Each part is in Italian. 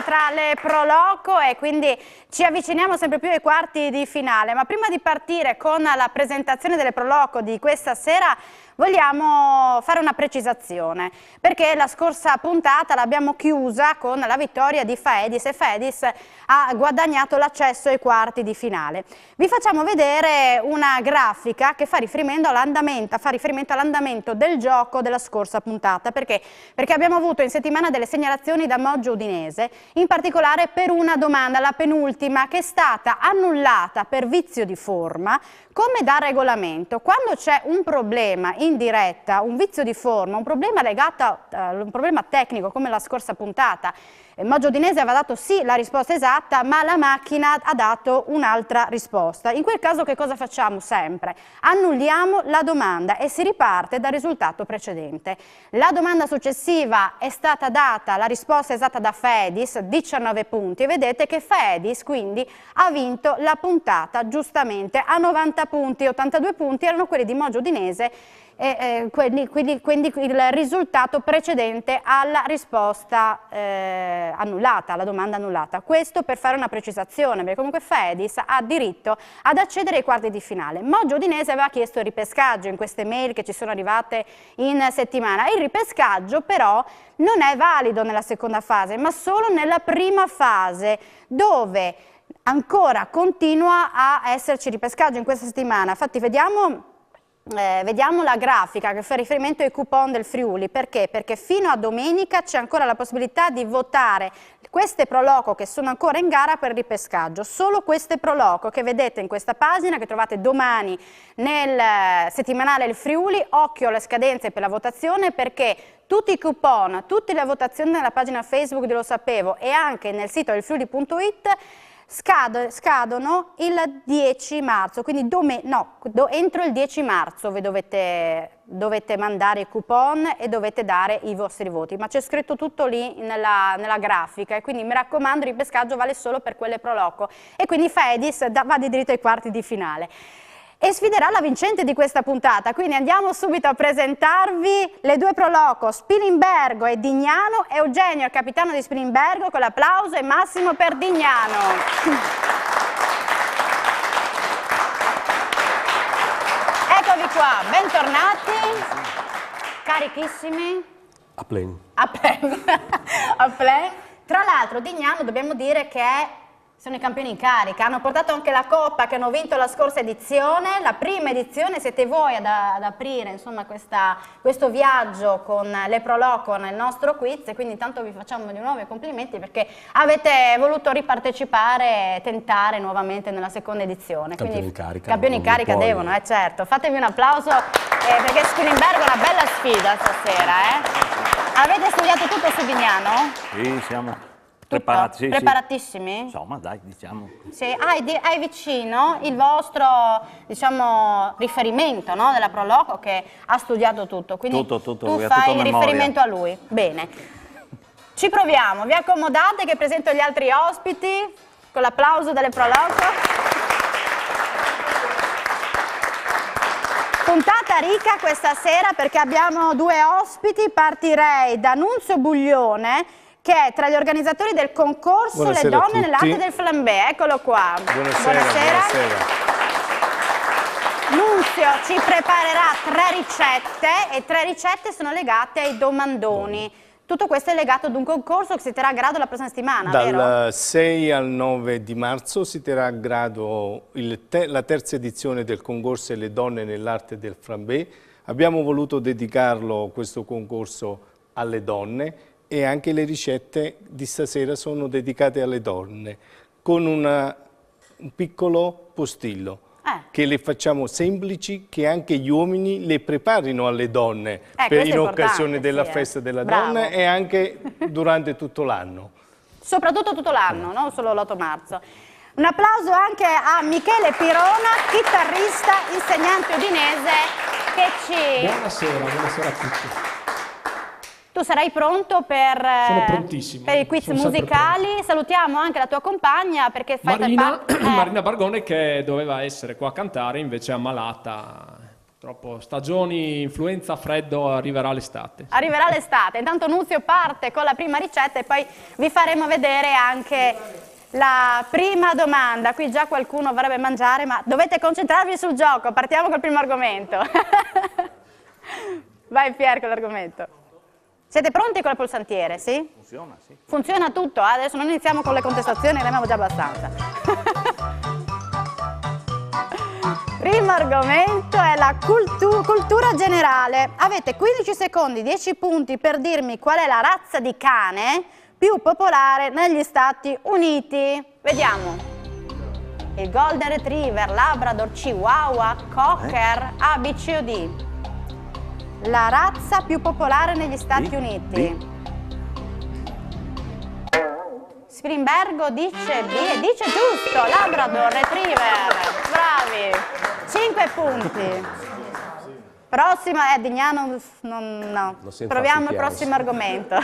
tra le Pro Loco e quindi ci avviciniamo sempre più ai quarti di finale. Ma prima di partire con la presentazione delle Pro Loco di questa sera vogliamo fare una precisazione, perché la scorsa puntata l'abbiamo chiusa con la vittoria di Faedis e Faedis ha guadagnato l'accesso ai quarti di finale. Vi facciamo vedere una grafica che fa riferimento all'andamento del gioco della scorsa puntata. Perché? Perché abbiamo avuto in settimana delle segnalazioni da Moggio Udinese, in particolare per una domanda, la penultima, che è stata annullata per vizio di forma, come da regolamento. Quando c'è un problema in diretta, un vizio di forma, un problema legato a un problema tecnico come la scorsa puntata, Moggio Udinese aveva dato sì la risposta esatta, ma la macchina ha dato un'altra risposta. In quel caso che cosa facciamo sempre? Annulliamo la domanda e si riparte dal risultato precedente. La domanda successiva è stata data, la risposta esatta da Faedis, 19 punti, e vedete che Faedis quindi ha vinto la puntata giustamente a 90 punti, 82 punti erano quelli di Moggio Udinese, quindi il risultato precedente alla risposta annullata, alla domanda annullata. Questo per fare una precisazione, perché comunque Faedis ha diritto ad accedere ai quarti di finale. Moggio Udinese aveva chiesto il ripescaggio in queste mail che ci sono arrivate in settimana. Il ripescaggio però non è valido nella seconda fase, ma solo nella prima fase, dove ancora continua a esserci ripescaggio in questa settimana. Infatti vediamo la grafica che fa riferimento ai coupon del Friuli. Perché? Perché fino a domenica c'è ancora la possibilità di votare queste Pro Loco che sono ancora in gara per ripescaggio. Solo queste Pro Loco che vedete in questa pagina, che trovate domani nel settimanale Il Friuli. Occhio alle scadenze per la votazione, perché tutti i coupon, tutte le votazioni nella pagina Facebook di Lo Sapevo e anche nel sito ilfriuli.it scadono il 10 marzo, quindi entro il 10 marzo vi dovete mandare i coupon e dovete dare i vostri voti, ma c'è scritto tutto lì nella grafica, e quindi mi raccomando, il ripescaggio vale solo per quelle Pro Loco e quindi Faedis va di diritto ai quarti di finale e sfiderà la vincente di questa puntata. Quindi andiamo subito a presentarvi le due Pro Loco, Spilimbergo e Dignano. Eugenio, il capitano di Spilimbergo, con l'applauso, e Massimo per Dignano. Eccovi qua, bentornati, carichissimi. A pleno. A pleno. A pleno. Tra l'altro Dignano dobbiamo dire che sono i campioni in carica, hanno portato anche la coppa che hanno vinto la scorsa edizione, la prima edizione, siete voi ad aprire insomma questo viaggio con le Pro Loco nel nostro quiz, e quindi intanto vi facciamo di nuovo i complimenti perché avete voluto ripartecipare e tentare nuovamente nella seconda edizione. Campioni quindi, in carica. Campioni in carica devono, certo. Fatevi un applauso perché Spilimbergo è una bella sfida stasera. Avete studiato tutto su Dignano? Sì, siamo preparati, sì, preparatissimi? Sì. Insomma, dai, diciamo. Sì, hai vicino il vostro, diciamo, riferimento, no? Della Pro Loco, che ha studiato tutto, quindi tutto, tu fai riferimento a lui. Bene, ci proviamo, vi accomodate che presento gli altri ospiti con l'applauso delle Pro Loco. Puntata ricca questa sera perché abbiamo due ospiti. Partirei da Nunzio Buglione, che è tra gli organizzatori del concorso Buonasera. Le donne nell'arte del flambè. Eccolo qua. Buonasera. Nunzio ci preparerà 3 ricette e 3 ricette sono legate ai domandoni. Tutto questo è legato ad un concorso che si terrà a grado la prossima settimana, vero? Dal 6 al 9 di marzo si terrà a grado la terza edizione del concorso Le donne nell'arte del flambè. Abbiamo voluto dedicarlo, questo concorso, alle donne, e anche le ricette di stasera sono dedicate alle donne, con un piccolo postillo, che le facciamo semplici, che anche gli uomini le preparino alle donne in occasione della festa della donna e anche durante tutto l'anno. Soprattutto tutto l'anno, non solo l'8 marzo. Un applauso anche a Michele Pirona, chitarrista, insegnante udinese, che ci... Buonasera a tutti. Tu sarai pronto per i quiz musicali. Salutiamo anche la tua compagna perché fai Marina Bargone, che doveva essere qua a cantare, invece è ammalata Troppo stagioni, influenza, freddo, arriverà l'estate. Arriverà l'estate, intanto Nunzio parte con la prima ricetta e poi vi faremo vedere anche la prima domanda. Qui già qualcuno vorrebbe mangiare, ma dovete concentrarvi sul gioco, partiamo col primo argomento. Vai Pier con l'argomento. Siete pronti con il pulsantiere, sì? Funziona, sì. Funziona tutto, adesso non iniziamo con le contestazioni, ne abbiamo già abbastanza. Primo argomento è la cultura generale. Avete 15 secondi, 10 punti per dirmi qual è la razza di cane più popolare negli Stati Uniti. Vediamo. Il Golden Retriever, Labrador, Chihuahua, Cocker, A, B, C o D. La razza più popolare negli Stati Uniti. Sprinbergo dice B e dice giusto, Labrador Retriever. Bravi. 5 punti. Prossima, Dignano, no. Proviamo il prossimo argomento.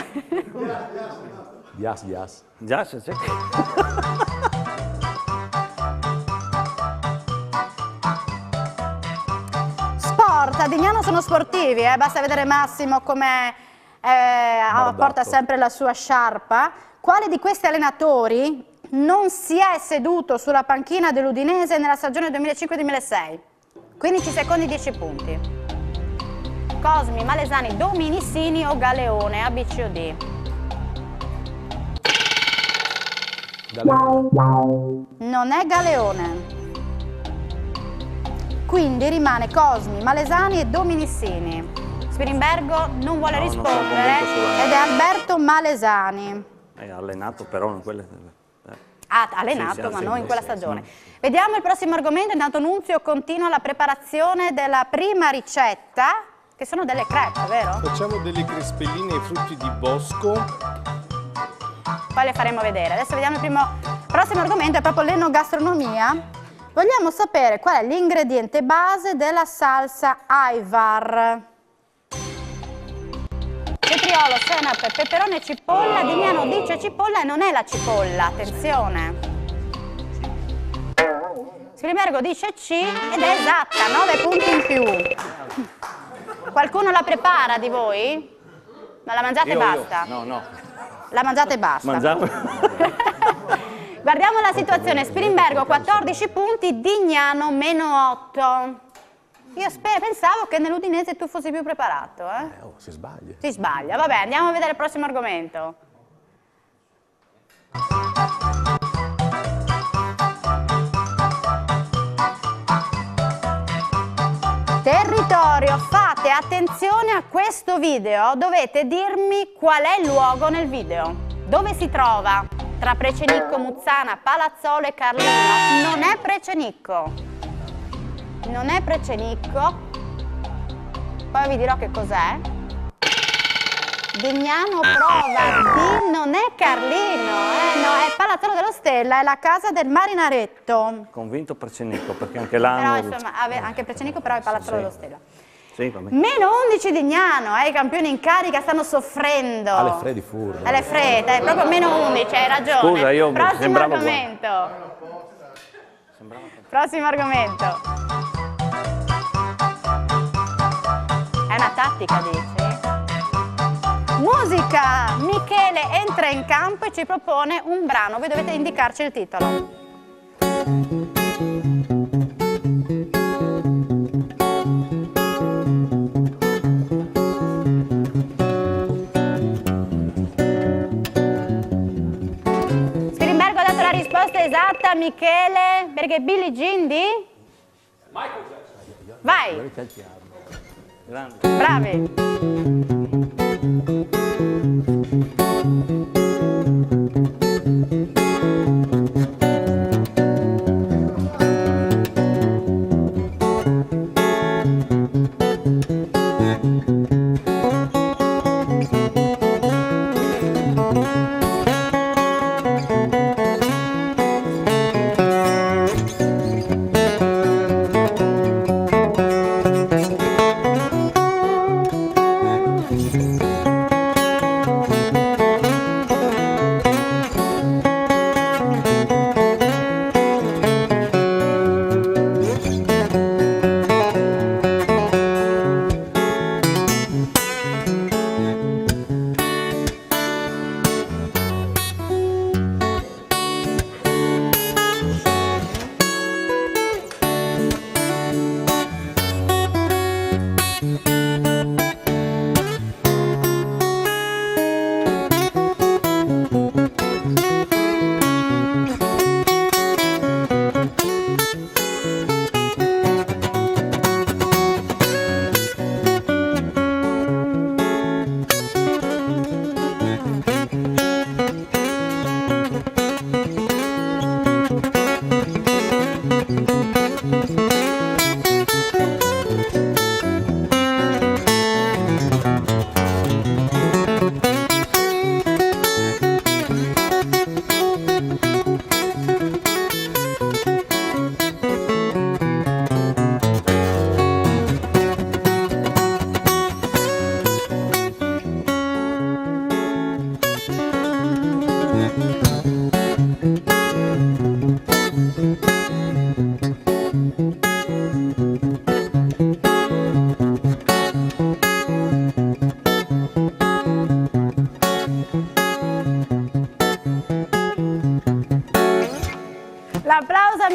Yes. Già, c'è. Sport, a Dignano sono sportivi, basta vedere Massimo come porta sempre la sua sciarpa. Quale di questi allenatori non si è seduto sulla panchina dell'Udinese nella stagione 2005-2006? 15 secondi, 10 punti. Cosmi, Malesani, Dominissini o Galeone, A, B, C o D? Non è Galeone. Quindi rimane Cosmi, Malesani e Dominissini. Spilimbergo non vuole rispondere ed è Alberto Malesani. È allenato però in quelle... Ah, allenato, ma non in quella stagione. Vediamo il prossimo argomento. Intanto Nunzio continua la preparazione della prima ricetta, che sono delle crepe, vero? Facciamo delle crespelline ai frutti di bosco. Poi le faremo vedere. Adesso vediamo il prossimo argomento, è proprio l'enogastronomia. Vogliamo sapere qual è l'ingrediente base della salsa Aivar. Cetriolo, senape, peperone e cipolla. Dignano dice cipolla e non è la cipolla, attenzione. Spilimbergo dice C ed è esatta, 9 punti in più. Qualcuno la prepara di voi? Ma la mangiate e basta? No. La mangiate e basta. Mangiamo. Guardiamo la situazione. Spilimbergo 14 punti, Dignano meno 8. Io pensavo che nell'Udinese tu fossi più preparato, si sbaglia. Si sbaglia. Vabbè, andiamo a vedere il prossimo argomento. Territorio, fate attenzione a questo video, dovete dirmi qual è il luogo nel video. Dove si trova? Tra Precenicco, Muzzana, Palazzolo e Carlino. Non è Precenicco. Non è Precenicco, poi vi dirò che cos'è. Dignano prova D, non è Carlino, no, è Palazzolo dello Stella, è la casa del Marinaretto. Convinto Precenicco, perché anche l'anno... Però insomma, anche Precenicco però è Palazzolo dello Stella. Sì, va bene. Meno 11 Dignano, i campioni in carica stanno soffrendo. Alle freddi furbo. Alle fredde, è proprio meno 11, hai ragione. Scusa, io Prossimo sembrava argomento. Prossimo argomento. È una tattica, dici? Musica! Michele entra in campo e ci propone un brano. Voi dovete indicarci il titolo. Spilimbergo ha dato la risposta esatta, Michele, perché Billie Jean di? Michael Jackson. Vai! Bravi!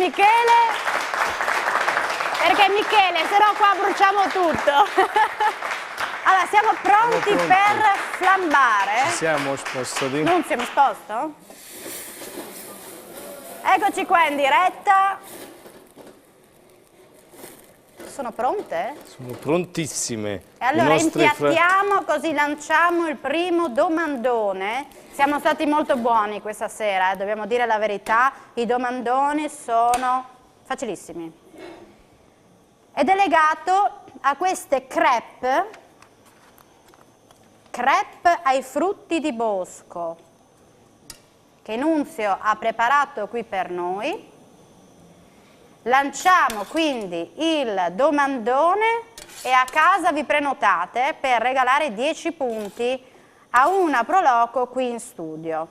Michele, perché Michele, se no qua bruciamo tutto. Allora, siamo pronti per flambare? Ci siamo spostati. Nunzio, mi sposto? Eccoci qua in diretta. Sono pronte? Sono prontissime. E allora impiattiamo, così lanciamo il primo domandone. Siamo stati molto buoni questa sera, dobbiamo dire la verità. I domandoni sono facilissimi. Ed è legato a queste crepe ai frutti di bosco, che Nunzio ha preparato qui per noi. Lanciamo quindi il domandone e a casa vi prenotate per regalare 10 punti a una Proloco qui in studio.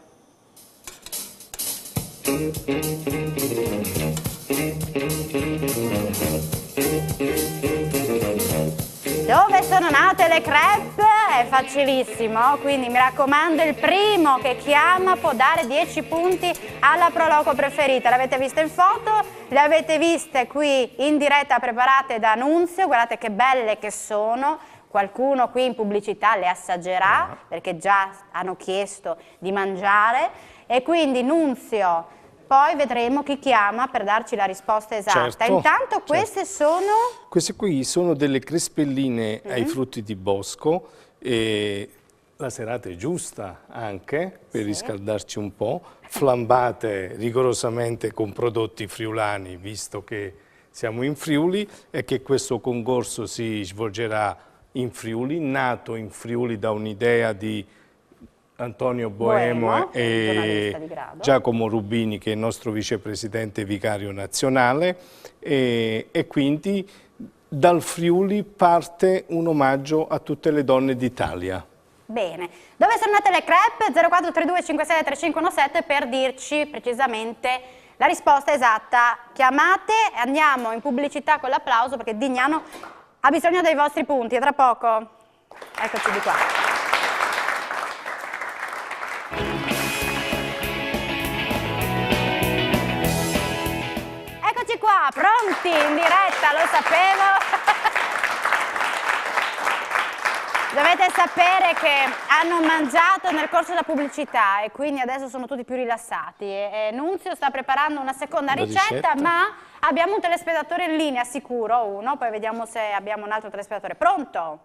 Dove sono nate le crepe? È facilissimo, quindi mi raccomando, il primo che chiama può dare 10 punti alla Proloco preferita. L'avete vista in foto? Le avete viste qui in diretta preparate da Nunzio, guardate che belle che sono. Qualcuno qui in pubblicità le assaggerà perché già hanno chiesto di mangiare e quindi Nunzio, poi vedremo chi chiama per darci la risposta esatta. Certo, Intanto queste sono? Queste qui sono delle crespelline ai frutti di bosco e la serata è giusta anche per riscaldarci un po', flambate rigorosamente con prodotti friulani visto che siamo in Friuli e che questo concorso si svolgerà in Friuli, nato in Friuli da un'idea di Antonio Boemo e Giacomo Rubini, che è il nostro vicepresidente vicario nazionale, e quindi dal Friuli parte un omaggio a tutte le donne d'Italia. Bene, dove sono nate le crepe? 0432 56 3517 per dirci precisamente la risposta esatta. Chiamate e andiamo in pubblicità con l'applauso perché Dignano ha bisogno dei vostri punti. A tra poco. Eccoci di qua. Eccoci qua, pronti in diretta, lo sapevo. Dovete sapere che hanno mangiato nel corso della pubblicità e quindi adesso sono tutti più rilassati. Nunzio sta preparando una seconda ricetta, ma abbiamo un telespettatore in linea, sicuro, uno, poi vediamo se abbiamo un altro telespettatore. Pronto?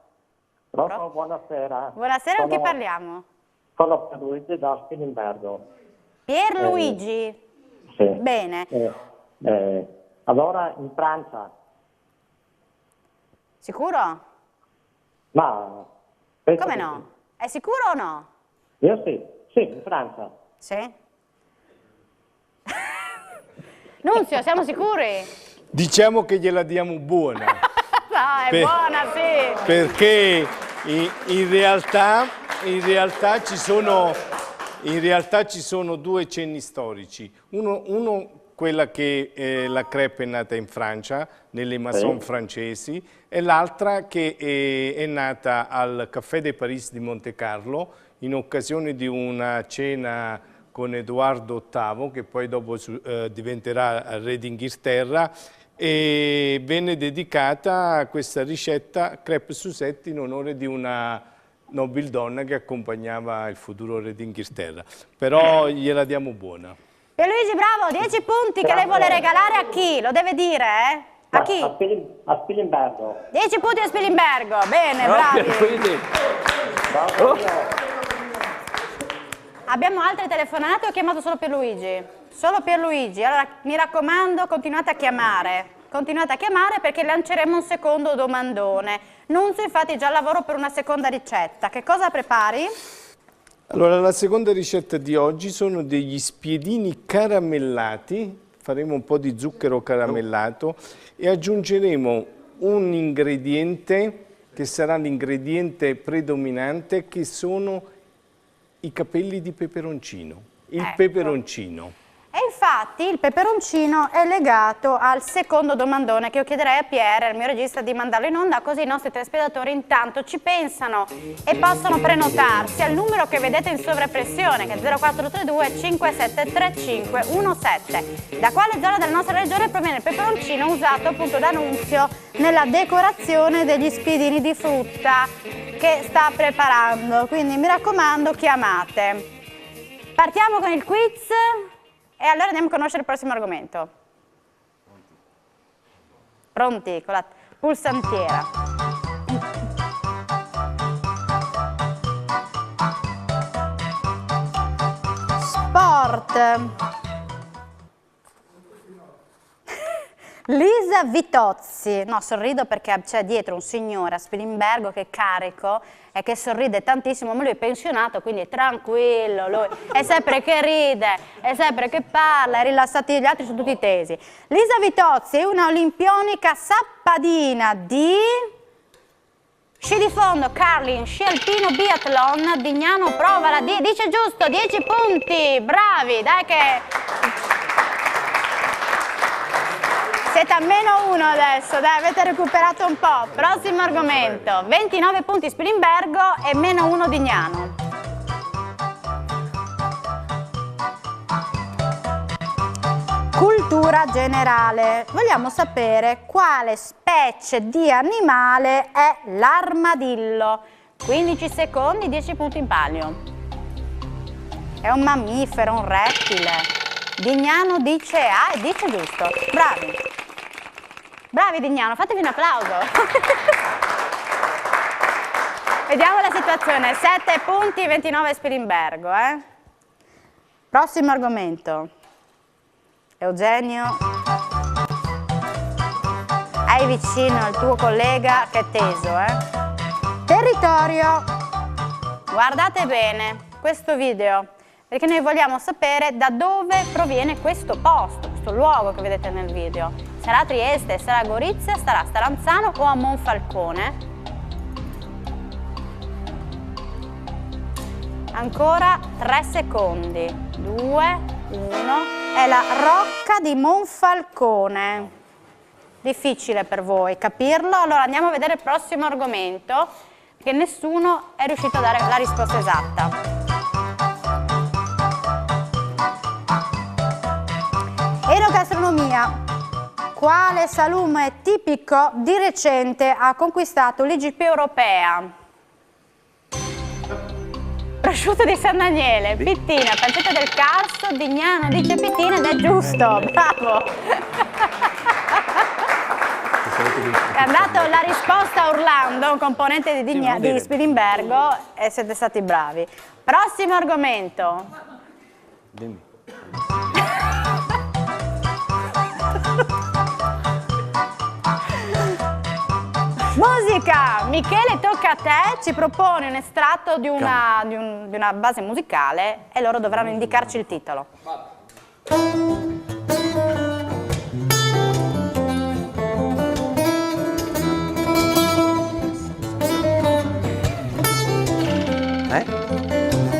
Pronto, buonasera. Buonasera, con chi parliamo? Sono Pierluigi da Spilimbergo. Pierluigi? Sì. Bene. Allora, in Francia? Sicuro? Ma... Come no? È sicuro o no? Io sì, in Francia. Sì? Nunzio, siamo sicuri? Diciamo che gliela diamo buona. No, è buona, sì. Perché in realtà ci sono due cenni storici. Uno quella che la crepe è nata in Francia, nelle maison francesi, e l'altra che è nata al Café de Paris di Monte Carlo in occasione di una cena con Edoardo VIII, che poi dopo diventerà re d'Inghilterra, e venne dedicata questa ricetta crepe Suzette in onore di una nobildonna che accompagnava il futuro re d'Inghilterra. Però gliela diamo buona. Pierluigi, bravo, 10 punti che lei vuole regalare a chi? Lo deve dire, eh? A chi? A Spilimbergo. 10 punti a Spilimbergo, bene, bravi. Abbiamo altre telefonate o ho chiamato solo Pierluigi? Solo Pierluigi, allora mi raccomando continuate a chiamare perché lanceremo un secondo domandone. Nunzio infatti già lavoro per una seconda ricetta, che cosa prepari? Allora, la seconda ricetta di oggi sono degli spiedini caramellati, faremo un po' di zucchero caramellato e aggiungeremo un ingrediente che sarà l'ingrediente predominante, che sono i capelli di peperoncino, il peperoncino. E infatti il peperoncino è legato al secondo domandone che io chiederei a Pierre, il mio regista, di mandarlo in onda, così i nostri telespettatori intanto ci pensano e possono prenotarsi al numero che vedete in sovraimpressione, che è 0432 573517. Da quale zona della nostra regione proviene il peperoncino usato appunto da Nunzio nella decorazione degli spiedini di frutta che sta preparando? Quindi mi raccomando, chiamate. Partiamo con il quiz. E allora andiamo a conoscere il prossimo argomento. Pronti con la pulsantiera. Sport. Lisa Vitozzi, no, sorrido perché c'è dietro un signore a Spilimbergo che è carico e che sorride tantissimo, ma lui è pensionato, quindi è tranquillo, lui è sempre che ride, è sempre che parla, è rilassato, gli altri sono tutti tesi. Lisa Vitozzi è una olimpionica sappadina di sci di fondo, curling, sci alpino, biathlon, Dignano prova la dice giusto, 10 punti, bravi, dai che... Siete a -1 adesso, dai, avete recuperato un po'. Prossimo argomento, 29 punti Spilimbergo e -1 Dignano. Cultura generale. Vogliamo sapere quale specie di animale è l'armadillo. 15 secondi, 10 punti in palio. È un mammifero, un rettile. Dignano dice A e dice giusto. Bravi. Bravi Dignano, fatevi un applauso. Vediamo la situazione, 7 punti, 29 Spilimbergo. Prossimo argomento. Eugenio, hai vicino il tuo collega che è teso. Territorio. Guardate bene questo video, perché noi vogliamo sapere da dove proviene questo posto, questo luogo che vedete nel video. Sarà Trieste, sarà Gorizia, sarà Staranzano o a Monfalcone? Ancora 3 secondi. 2, 1. È la Rocca di Monfalcone. Difficile per voi capirlo? Allora andiamo a vedere il prossimo argomento, perché nessuno è riuscito a dare la risposta esatta. Enogastronomia. Quale salume tipico di recente ha conquistato l'IGP europea? Prosciutto di San Daniele, Pittina, pancetta del Carso, Dignano dice Pittina ed è giusto, bravo! È andato la risposta a Orlando, un componente di Spilimbergo, e siete stati bravi. Prossimo argomento. Dimmi. Musica! Michele, tocca a te, ci propone un estratto di una base musicale e loro dovranno indicarci il titolo.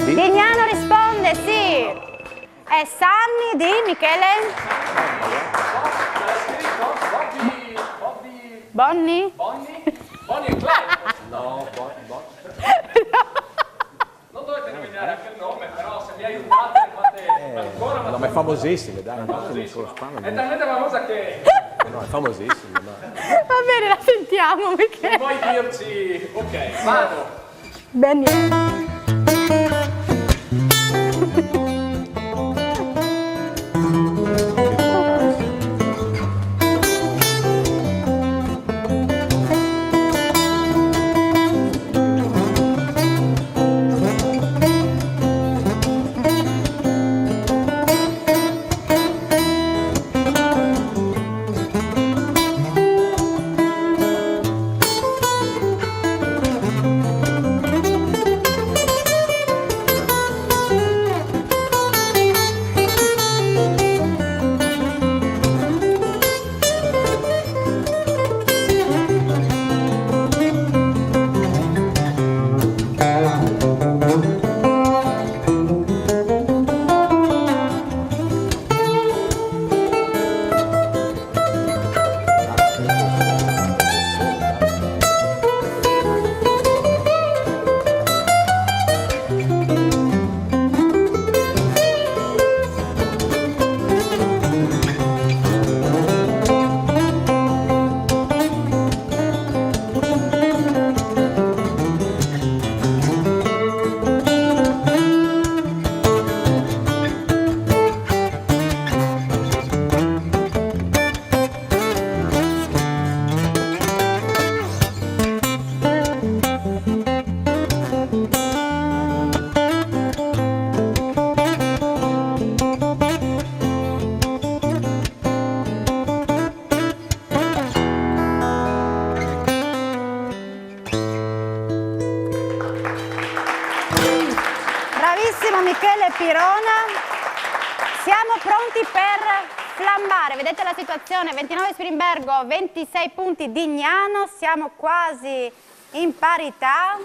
Dignano risponde sì! È Sunny di Michele? Bonnie? Bonnie e Clyde. No, Bonnie. Non dovete indovinare anche il nome, però se mi aiutate fate ancora una... No, ma è famosissima, dai. È talmente famosa che... No, è famosissima. Va bene, la sentiamo, Michele. Non vuoi dirci... Ok, vado. Bene. Michele Pirona. Siamo pronti per flambare. Vedete la situazione? 29 Spilimbergo, 26 punti Dignano. Siamo quasi in parità.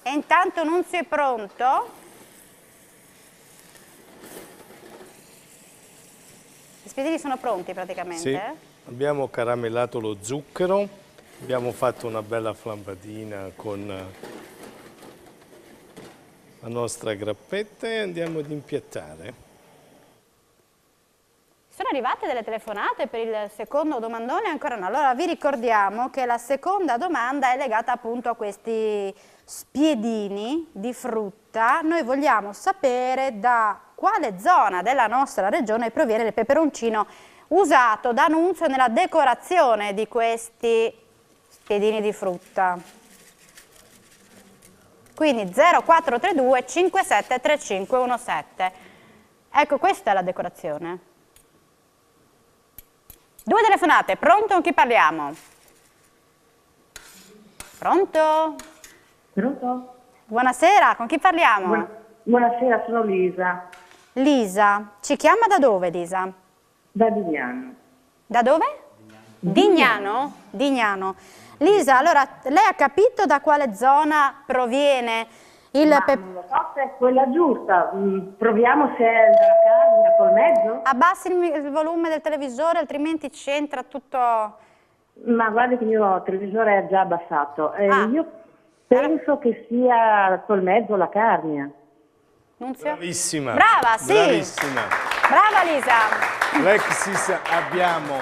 E intanto Nunzio è pronto. Gli spiedini sono pronti praticamente? Sì, abbiamo caramellato lo zucchero, abbiamo fatto una bella flambadina con la nostra grappetta e andiamo ad impiattare. Sono arrivate delle telefonate per il secondo domandone? Ancora no. Allora vi ricordiamo che la seconda domanda è legata appunto a questi spiedini di frutta. Noi vogliamo sapere da quale zona della nostra regione proviene il peperoncino usato da Nunzio nella decorazione di questi spiedini di frutta. Quindi 0432 573517. Ecco, questa è la decorazione. 2 telefonate, pronto? Con chi parliamo? Pronto? Pronto? Buonasera, con chi parliamo? Buonasera, sono Lisa, Lisa, ci chiama da dove Lisa? da Dignano. Da dove? Dignano? Dignano. Lisa, allora lei ha capito da quale zona proviene il Non lo so se è quella giusta. Proviamo se è la carne col mezzo. Abbassi il volume del televisore, altrimenti ci entra tutto... Ma guardi che il mio televisore è già abbassato. Io penso che sia col mezzo la carne. Nunzio? Bravissima! Brava, sì! Bravissima! Brava Lisa! Lexis, abbiamo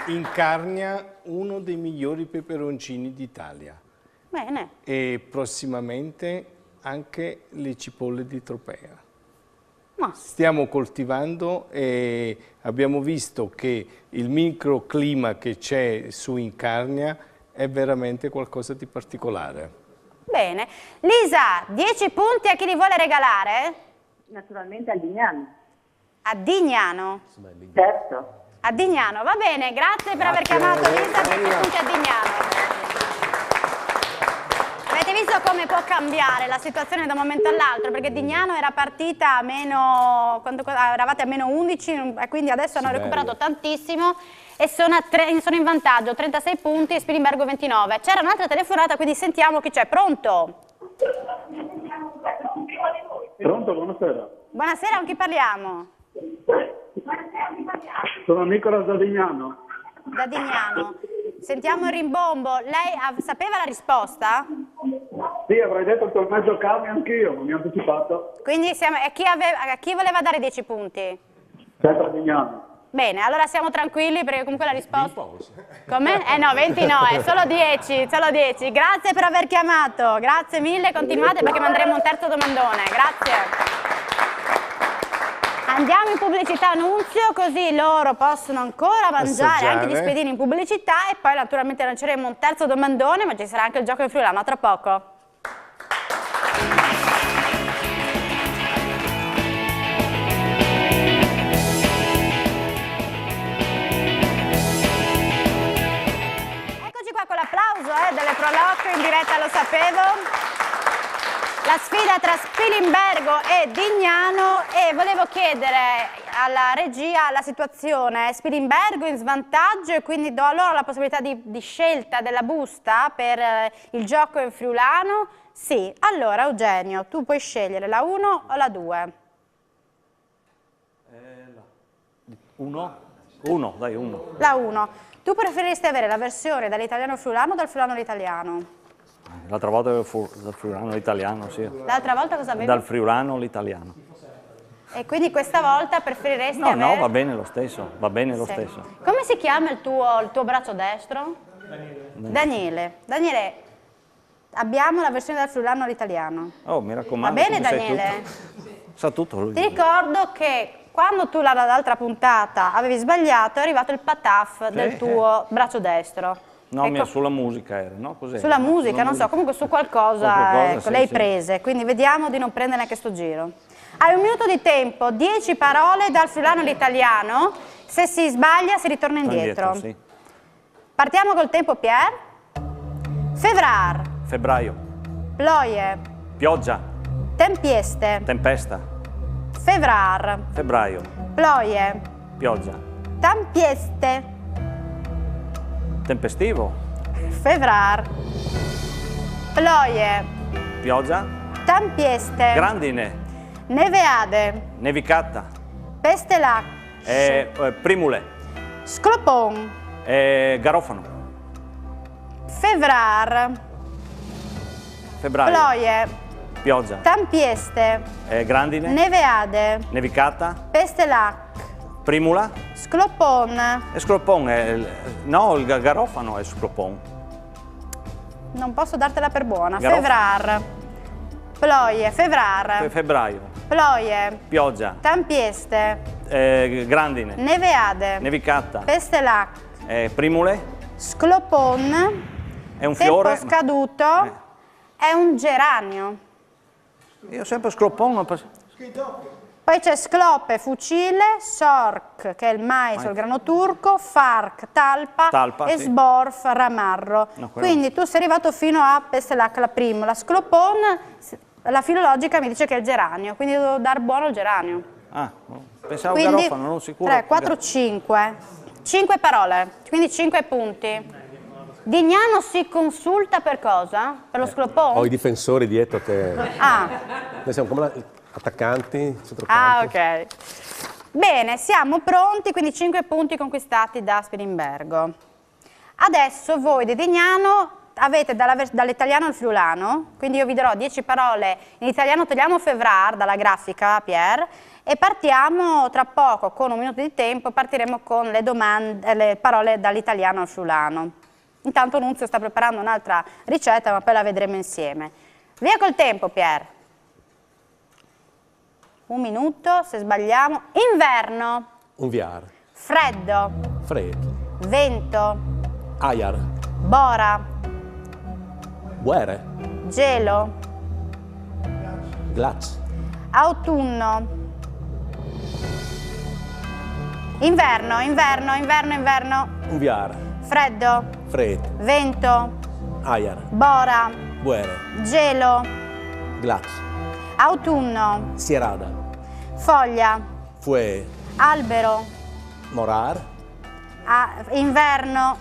in Carnia uno dei migliori peperoncini d'Italia. Bene. E prossimamente anche le cipolle di Tropea. Ma Stiamo coltivando e abbiamo visto che il microclima che c'è su in Carnia è veramente qualcosa di particolare. bene. Lisa, 10 punti a chi li vuole regalare? Naturalmente a Dignano. A Dignano. Certo. A Dignano, va bene, grazie per aver chiamato Lisa, 10 punti a Dignano. Avete visto come può cambiare la situazione da un momento all'altro? Perché Dignano era partita a meno, eravate a meno 11, e quindi adesso hanno recuperato tantissimo e sono in vantaggio, 36 punti e Spilimbergo 29. C'era un'altra telefonata, quindi sentiamo chi c'è. Pronto? Pronto, buonasera. Buonasera, con chi parliamo? Sono Nicola da Dignano. Da Dignano. Sentiamo il rimbombo. Lei sapeva la risposta? Sì, avrei detto col mezzo carne anch'io, ma mi ho anticipato. Quindi a chi voleva dare 10 punti? Sempre a Dignano. Bene, allora siamo tranquilli perché comunque la risposta... Come? No, 20 no, è solo 10, solo 10. Grazie per aver chiamato, grazie mille, continuate perché manderemo un terzo domandone. Grazie. Andiamo in pubblicità Nunzio, così loro possono ancora mangiare anche gli spiedini in pubblicità e poi naturalmente lanceremo un terzo domandone, ma ci sarà anche il gioco in friulano tra poco. Eccoci qua con l'applauso delle Proloco in diretta, lo sapevo. La sfida tra Spilimbergo e Dignano e volevo chiedere alla regia la situazione. Spilimbergo in svantaggio e quindi do a loro la possibilità di scelta della busta per il gioco in friulano? Sì. Allora Eugenio, tu puoi scegliere la 1 o la 2? 1, dai, 1. La 1. Tu preferiresti avere la versione dall'italiano al friulano o dal friulano all'italiano? L'altra volta avevo dal friulano all'italiano, sì. L'altra volta cosa avevi? Dal friulano all'italiano. E quindi questa volta preferiresti No, avere... no, va bene lo stesso, va bene lo Sì. stesso. Come si chiama il tuo braccio destro? Daniele. Daniele, abbiamo la versione dal friulano all'italiano. Oh, mi raccomando. Va bene tu sai Daniele? tutto. Sa tutto lui. Ti ricordo che quando tu l'altra puntata avevi sbagliato è arrivato il pataf del tuo braccio destro. No, Ecco. sulla musica era, no? Cos'era? Sulla musica, non so, comunque su qualcosa, qualcosa, ecco, sì, le hai sì. prese, quindi vediamo di non prendere neanche sto giro. Hai 1 minuto di tempo, 10 parole dal friulano all'italiano, se si sbaglia si ritorna indietro. Sì. Partiamo col tempo Pier. Febrar, Febbraio, ploie, pioggia, Tempieste. Tempesta. Febrar. Febbraio. Ploie. Pioggia. Tempieste. Tempestivo. Febrar. Ploie. Pioggia. Tempieste. Grandine. Neveade. Nevicata. Pestelac. Primule. Sclopon. Garofano. Febrar. Febbraio. Ploie. Pioggia. Tempieste. Grandine. Neveade. Nevicata. Pestelac. Primula. Sclopon. E sclopon. No, il garofano è sclopon. Non posso dartela per buona. Garofano. Febrar. Ploie. Febrar. Febbraio. Ploie. Pioggia. Tempieste. Grandine. Neveade. Nevicata. Pestelac. Primule. Sclopon. È un fiore. Tempo scaduto. È un geranio. Io sempre sclopon. Poi c'è sclope, fucile, sorc, che è il mais o il grano turco, farc, talpa e sì. sborf, ramarro. No, quello Quindi tu sei arrivato fino a pestelac, la prima. La sclopon, la filologica mi dice che è il geranio, quindi devo dar buono il geranio. Ah, pensavo Quindi garofano, non sicuro. 3, 4, 5. 5 parole, quindi 5 punti. Dignano si consulta per cosa? Per lo sclopon? Ho i difensori dietro che... Ah. Noi siamo come attaccanti, centrocampo. Ah, ok. Bene, siamo pronti, quindi 5 punti conquistati da Spilimbergo. Adesso voi di Dignano avete dall'italiano al friulano, quindi io vi darò 10 parole in italiano, togliamo Febrar dalla grafica, Pier, e partiamo tra poco, con un minuto di tempo, partiremo con le parole dall'italiano al friulano. Intanto Nunzio sta preparando un'altra ricetta, ma poi la vedremo insieme. Via col tempo, Pier. Un minuto, se sbagliamo. Inverno. Unviar. Freddo. Fred. Vento. Aiar. Bora. Guerre. Gelo. Glaц. Autunno. Inverno, inverno, inverno, inverno. Unviar. Freddo. Fred. Vento. Aiar. Bora. Guerre. Gelo. Glaц. Autunno. Sierada. Foglia. Fue. Albero. Morar. Inverno.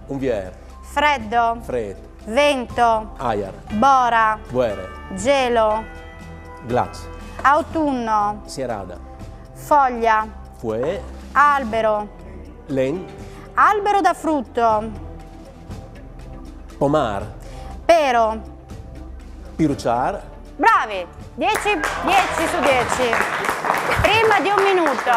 Unvier. Freddo. Fred. Vento. Aiar. Bora. Guerre. Gelo. Glaц. Autunno. Sierada. Foglia. Fue. Albero. Len. Albero da frutto. Pomar. Pero. Piruchar. Bravi! 10 su 10. Prima di un minuto.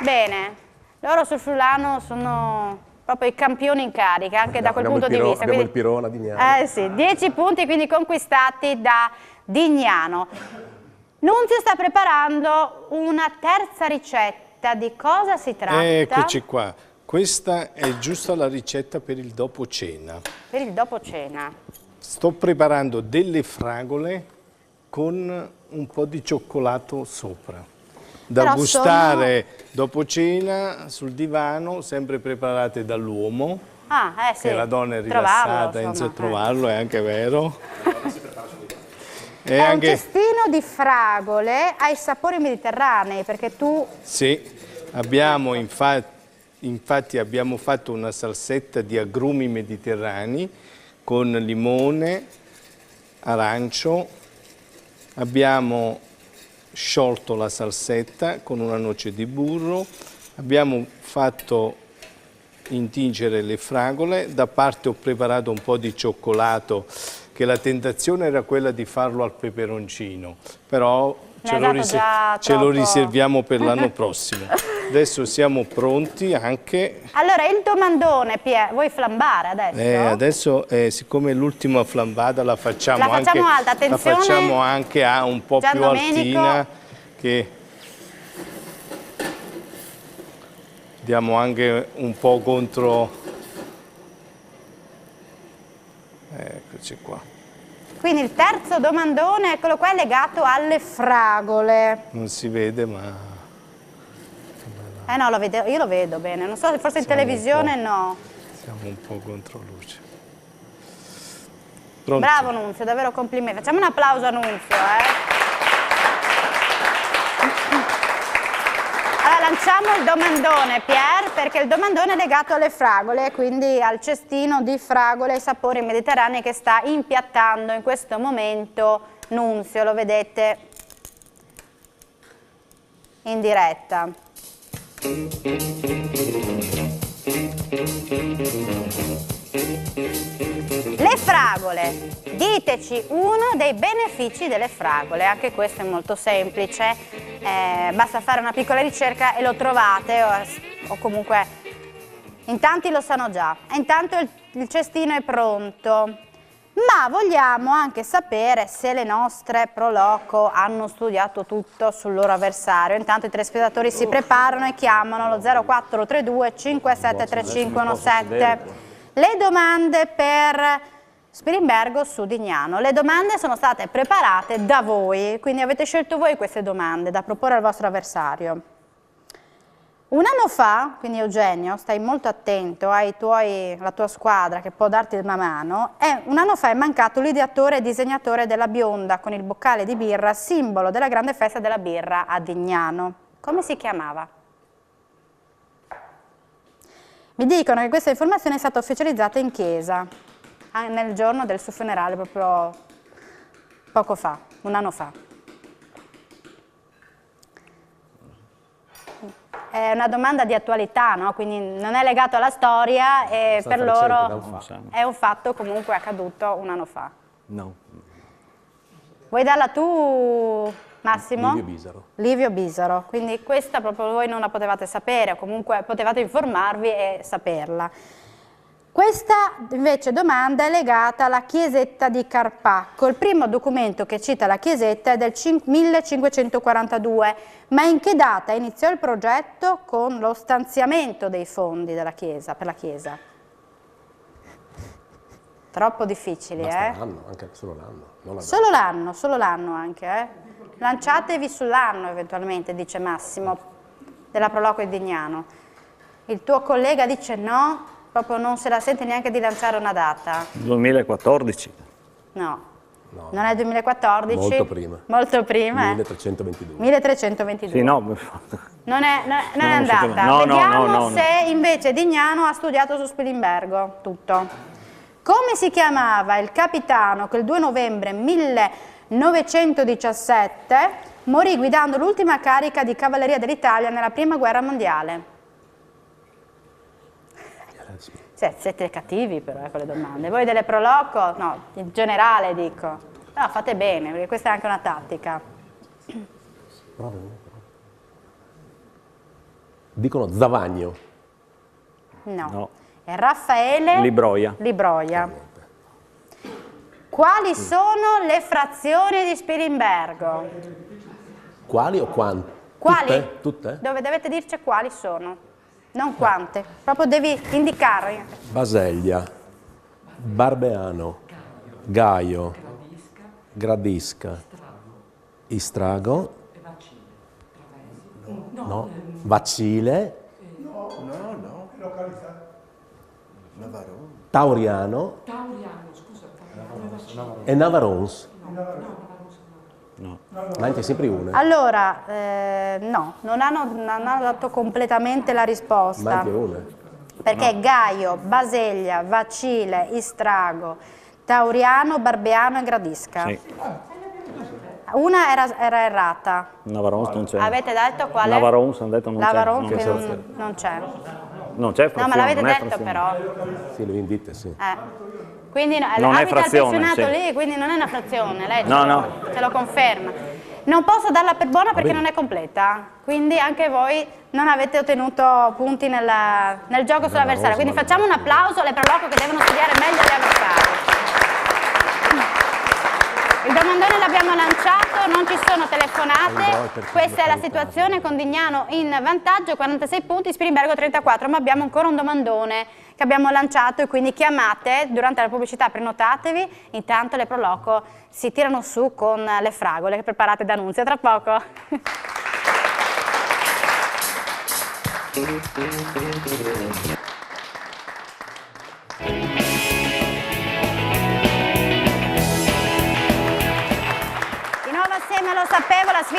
Bene. Loro sul friulano sono proprio i campioni in carica, anche da quel punto di vista. Abbiamo Quindi, il Pirona di Dignano. sì, 10 punti quindi conquistati da Dignano. Nunzio sta preparando una terza ricetta. Di cosa si tratta? Eccoci qua. Questa è giusta la ricetta per il dopo cena. Per il dopo cena. Sto preparando delle fragole con un po' di cioccolato sopra. Da Però gustare dopo cena sul divano, sempre preparate dall'uomo. Ah, sì. Che la donna è Trovarlo, rilassata, inizia a insomma, trovarlo, è anche vero. È anche... un cestino di fragole ai sapori mediterranei, perché tu... Sì, abbiamo infatti abbiamo fatto una salsetta di agrumi mediterranei con limone, arancio, abbiamo sciolto la salsetta con una noce di burro, abbiamo fatto intingere le fragole, da parte ho preparato un po' di cioccolato, che la tentazione era quella di farlo al peperoncino, però ce lo riserviamo per l'anno prossimo. Adesso siamo pronti anche... Allora, il domandone, vuoi flambare adesso? Adesso, siccome l'ultima flambata la facciamo alta, attenzione. La facciamo anche un po' più altina, che diamo anche un po' contro... Eccoci qua. Quindi il terzo domandone, eccolo qua, è legato alle fragole. Non si vede, ma... No, io lo vedo bene, non so, forse in televisione no. Siamo un po' contro luce. Pronti. Bravo Nunzio, davvero complimenti. Facciamo un applauso a Nunzio. Allora lanciamo il domandone, Pier, perché il domandone è legato alle fragole, quindi al cestino di fragole e sapori mediterranei che sta impiattando in questo momento Nunzio, lo vedete in diretta. Le fragole, diteci uno dei benefici delle fragole, anche questo è molto semplice, basta fare una piccola ricerca e lo trovate o comunque in tanti lo sanno già. Intanto il cestino è pronto, ma vogliamo anche sapere se le nostre Pro Loco hanno studiato tutto sul loro avversario. Intanto i telespettatori si preparano e chiamano lo 0432 573517. Le domande per Spilimbergo su Dignano. Le domande sono state preparate da voi, quindi avete scelto voi queste domande da proporre al vostro avversario. Un anno fa, quindi Eugenio, stai molto attento alla tua squadra che può darti una mano, un anno fa è mancato l'ideatore e disegnatore della bionda con il boccale di birra, simbolo della grande festa della birra a Dignano. Come si chiamava? Mi dicono che questa informazione è stata ufficializzata in chiesa, nel giorno del suo funerale, proprio poco fa, un anno fa. È una domanda di attualità, no? Quindi non è legato alla storia e per loro è un fatto comunque accaduto un anno fa. No. Vuoi darla tu, Massimo? Livio Bisaro. Livio Bisaro, quindi questa proprio voi non la potevate sapere, o comunque potevate informarvi e saperla. Questa invece domanda è legata alla chiesetta di Carpacco. Il primo documento che cita la chiesetta è del 1542, ma in che data iniziò il progetto con lo stanziamento dei fondi della chiesa, per la chiesa? Troppo difficili, Basta l'anno, anche solo l'anno. Solo l'anno anche, Lanciatevi sull'anno eventualmente, dice Massimo, della Pro Loco di Dignano. Il tuo collega dice no, proprio non se la sente neanche di lanciare una data. 2014. No, non è 2014. Molto prima. Molto prima, 1322. 1322. Sì, no. Non è andata. No, Vediamo se invece Dignano ha studiato su Spilimbergo tutto. Come si chiamava il capitano che il 2 novembre 1917 morì guidando l'ultima carica di cavalleria dell'Italia nella Prima Guerra Mondiale? Siete cattivi però con le domande. Voi delle Pro Loco? No, in generale dico. No, fate bene, perché questa è anche una tattica. Dicono Zavagno. No. È Raffaele Libroia. Quali sono le frazioni di Spilimbergo? Quali o quanti? Quali? Tutte? Dove dovete dirci quali sono, non quante. Proprio devi indicare. Baseglia, Barbeano, Gaio, Gradisca, Istrago, no, Vacile, Tauriano e Navarons. No. Manca sempre una. Allora, no, non hanno dato completamente la risposta. Manca una. Perché Gaio, Baseglia, Vacile, Istrago, Tauriano, Barbeano e Gradisca. Sì. Una era errata. Navarons non c'è. Avete detto quale? Navarons hanno detto non c'è. Navarons No. non c'è. Non c'è No, frazione. ma l'avete non è detto frazione. però. Sì, le vendite, sì. Quindi Non è abita al frazione, pensionato sì. lì, quindi non è una frazione, lei No. ce lo conferma. Non posso darla per buona perché bene. non è completa, quindi anche voi non avete ottenuto punti nel gioco sull'avversario. Quindi facciamo un applauso alle Pro Loco che devono studiare meglio gli avversari. Il domandone l'abbiamo lanciato, non ci sono telefonate, questa è la situazione con Dignano in vantaggio, 46 punti, Spilimbergo 34, ma abbiamo ancora un domandone che abbiamo lanciato e quindi chiamate, durante la pubblicità prenotatevi, intanto le Pro Loco si tirano su con le fragole preparate da Nunzio, tra poco.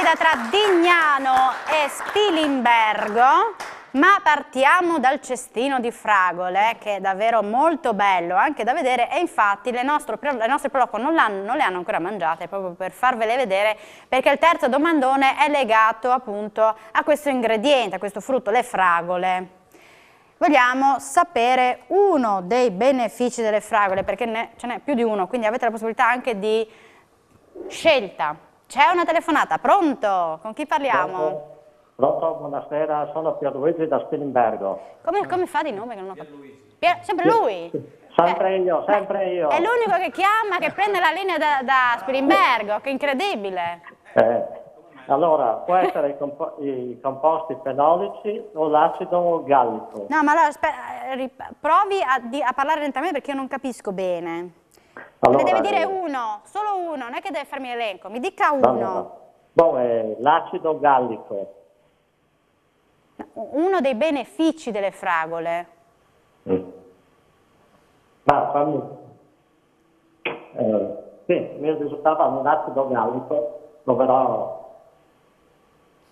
sfida tra Dignano e Spilimbergo, ma partiamo dal cestino di fragole, che è davvero molto bello anche da vedere, e infatti le nostre proloco non le hanno ancora mangiate, proprio per farvele vedere, perché il terzo domandone è legato appunto a questo ingrediente, a questo frutto, le fragole. Vogliamo sapere uno dei benefici delle fragole, perché ce n'è più di uno, quindi avete la possibilità anche di scelta. C'è una telefonata, pronto? Con chi parliamo? Pronto, buonasera, sono Pierluigi da Spilimbergo. Come fa di nome che non ho capito? Sempre lui? Sempre io, sempre io. È l'unico che chiama, che prende la linea da Spilimbergo, che incredibile. Allora, può essere i composti fenolici o l'acido gallico? No, ma allora provi a parlare lentamente perché io non capisco bene. Allora, Ne deve dire uno, solo uno, non è che deve farmi l'elenco, mi dica uno. L'acido gallico. Uno dei benefici delle fragole. Ma fammi... sì, mi risultava un acido gallico, proverò...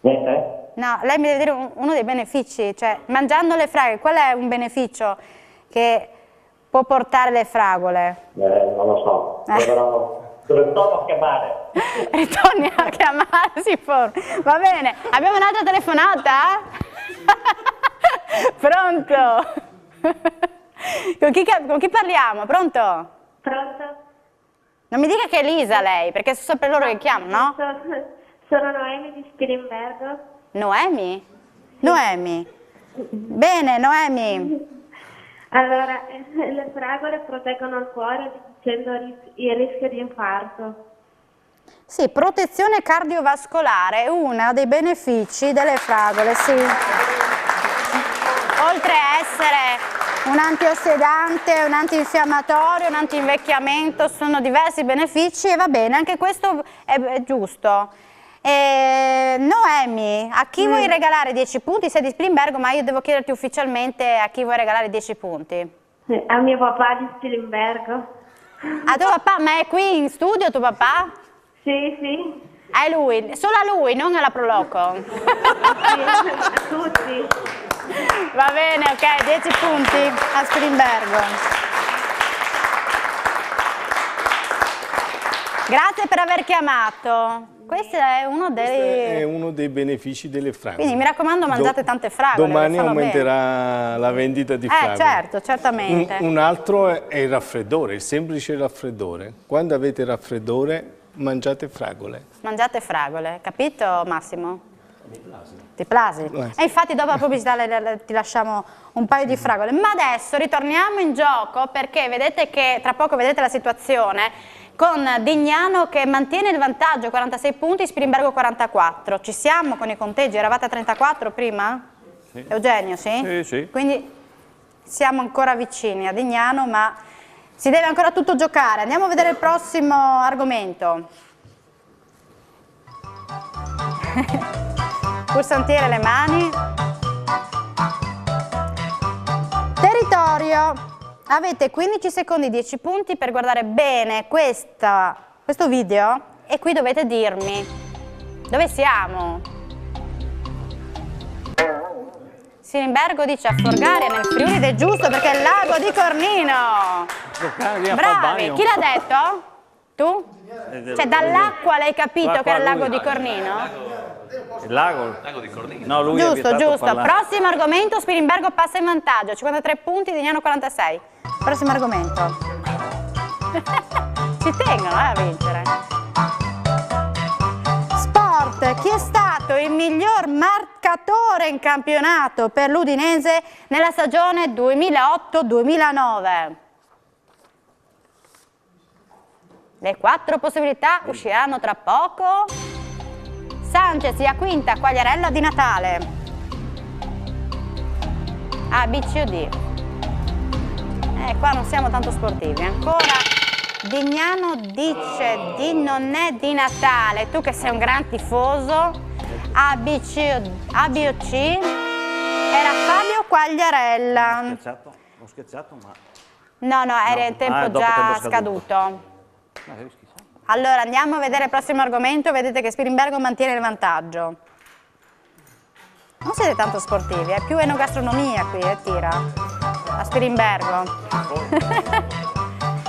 Niente? No, lei mi deve dire uno dei benefici, cioè mangiando le fragole, qual è un beneficio che può portare le fragole? Non lo so, dovrò a chiamare. Ritorni a chiamare, si può. Va bene, abbiamo un'altra telefonata? Pronto? Con chi parliamo? Pronto? Pronto? Non mi dica che è Elisa lei, perché sono sempre loro che chiamano, no? Sono Noemi di Spilimbergo. Noemi? Noemi. Bene, Noemi. Allora, le fragole proteggono il cuore riducendo il rischio di infarto. Sì, protezione cardiovascolare è uno dei benefici delle fragole, sì. Oltre a essere un antiossidante, un antinfiammatorio, un antinvecchiamento, sono diversi benefici e va bene, anche questo è giusto. Noemi, a chi vuoi regalare 10 punti? Sei di Spilimbergo, ma io devo chiederti ufficialmente a chi vuoi regalare 10 punti. A mio papà di Spilimbergo. A tuo papà? Ma è qui in studio tuo papà? Sì, sì. È lui, solo a lui, non alla Proloco. Sì, a tutti. Va bene, ok, 10 punti a Spilimbergo. Grazie per aver chiamato. Questo è uno dei benefici delle fragole. Quindi mi raccomando, mangiate tante fragole. Domani aumenterà la vendita di fragole. Certo, certamente. Un altro è il raffreddore, il semplice raffreddore. Quando avete raffreddore, mangiate fragole. Mangiate fragole, capito Massimo? Ti plasi? E infatti dopo la pubblicità ti lasciamo un paio di fragole. Ma adesso ritorniamo in gioco perché vedete che tra poco vedete la situazione con Dignano che mantiene il vantaggio, 46 punti, Spilimbergo 44. Ci siamo con i conteggi? Eravate a 34 prima? Sì. Eugenio, sì? Sì, sì. Quindi siamo ancora vicini a Dignano, ma si deve ancora tutto giocare. Andiamo a vedere il prossimo argomento. Pulsantiere, le mani. Territorio. Avete 15 secondi, 10 punti per guardare bene questo video e qui dovete dirmi dove siamo. Spilimbergo dice a Forgaria nel Friuli ed è giusto perché è il lago di Cornino. Bravi, chi l'ha detto? Tu? Cioè dall'acqua l'hai capito che era il lago di Cornino? Il lago di Cornino. No, lui giusto, giusto. Prossimo argomento, Spilimbergo passa in vantaggio, 53 punti, Dignano 46. Prossimo argomento. Ci tengono a vincere. Sport, chi è stato il miglior marcatore in campionato per l'Udinese nella stagione 2008-2009? Le 4 possibilità usciranno tra poco. Sanchez, Iaquinta, Quagliarella, Di Natale. A, B, C o D? Qua non siamo tanto sportivi. Ancora Dignano dice D, non è Di Natale. Tu che sei un gran tifoso. A, B, C A, B o C? Era Fabio Quagliarella. Ho scherzato, ma... No, era il tempo già scaduto. Allora andiamo a vedere il prossimo argomento, vedete che Spilimbergo mantiene il vantaggio. Non siete tanto sportivi, è più enogastronomia qui, tira, a Spilimbergo.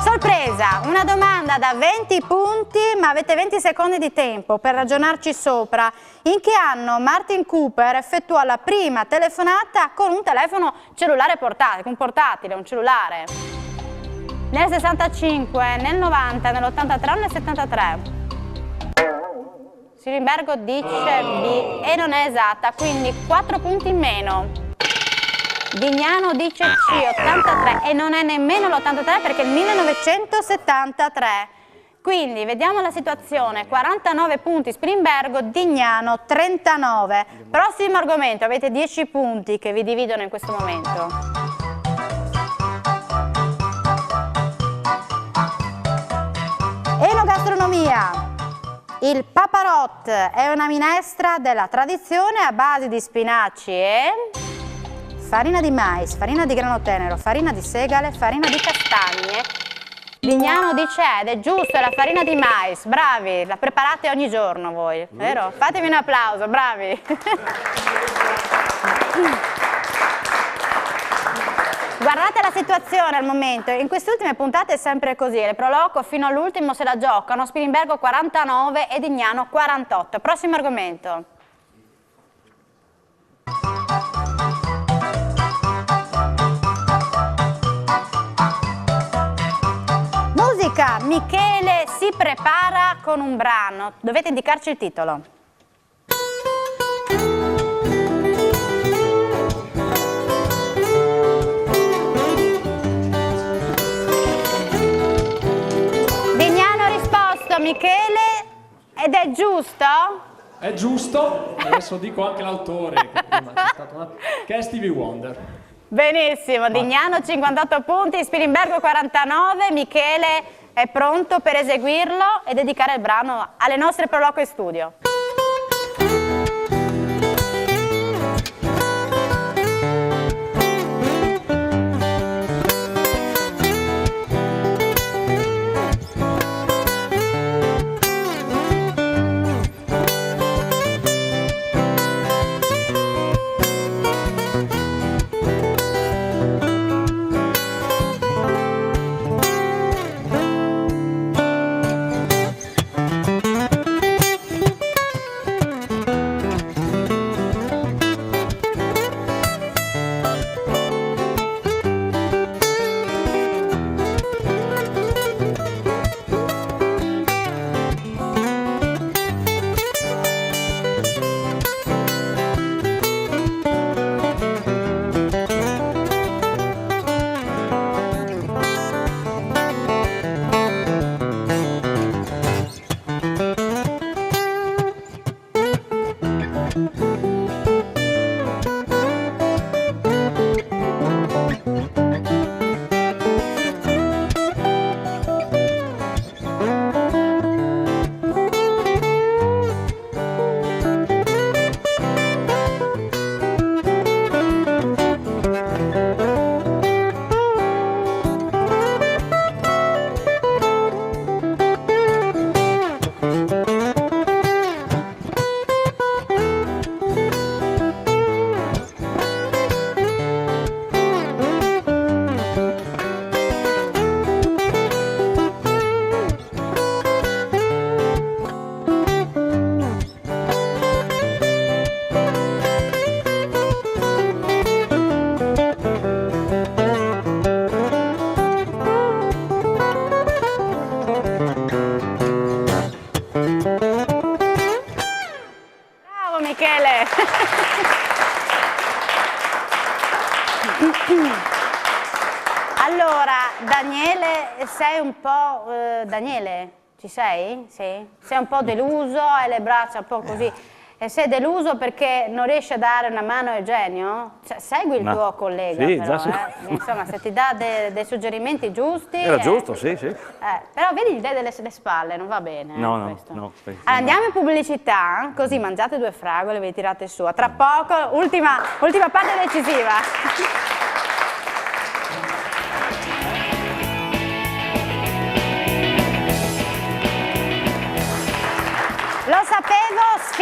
Sorpresa, una domanda da 20 punti, ma avete 20 secondi di tempo per ragionarci sopra. In che anno Martin Cooper effettuò la prima telefonata con un telefono cellulare portatile, un portatile, un cellulare? Nel 65, nel 90, nell'83 o nel 73? Spilimbergo dice B e non è esatta, quindi 4 punti in meno. Vignano dice C, 83, e non è nemmeno l'83 perché è il 1973. Quindi vediamo la situazione, 49 punti Spilimbergo, Dignano 39. Prossimo argomento, avete 10 punti che vi dividono in questo momento. Enogastronomia. Il paparot è una minestra della tradizione a base di spinaci e farina di mais, farina di grano tenero, farina di segale, farina di castagne. Vignano dice ed è giusto, è la farina di mais, bravi, la preparate ogni giorno voi, vero? Fatemi un applauso, bravi. Guardate la situazione al momento, in queste ultime puntate è sempre così, le Pro Loco fino all'ultimo se la giocano, Spilimbergo 49 e Dignano 48. Prossimo argomento. Musica, Michele si prepara con un brano, dovete indicarci il titolo. Michele, ed è giusto? È giusto, adesso dico anche l'autore, che prima c'è stato che è Stevie Wonder. Benissimo, Dignano 58 punti, Spilimbergo 49, Michele è pronto per eseguirlo e dedicare il brano alle nostre Pro Loco in studio. Allora, Daniele, sei un po'... Daniele, ci sei? Sì? Sei un po' deluso, hai le braccia un po' così. E sei deluso perché non riesci a dare una mano a Eugenio? Cioè, segui il tuo collega, sì, però, già insomma, se ti dà dei suggerimenti giusti... Era giusto, sì, sì. Però vedi, gli dai delle spalle, non va bene. No, no, questo. no. Allora, andiamo in pubblicità, così mangiate 2 fragole e vi tirate su. A tra poco, ultima parte decisiva.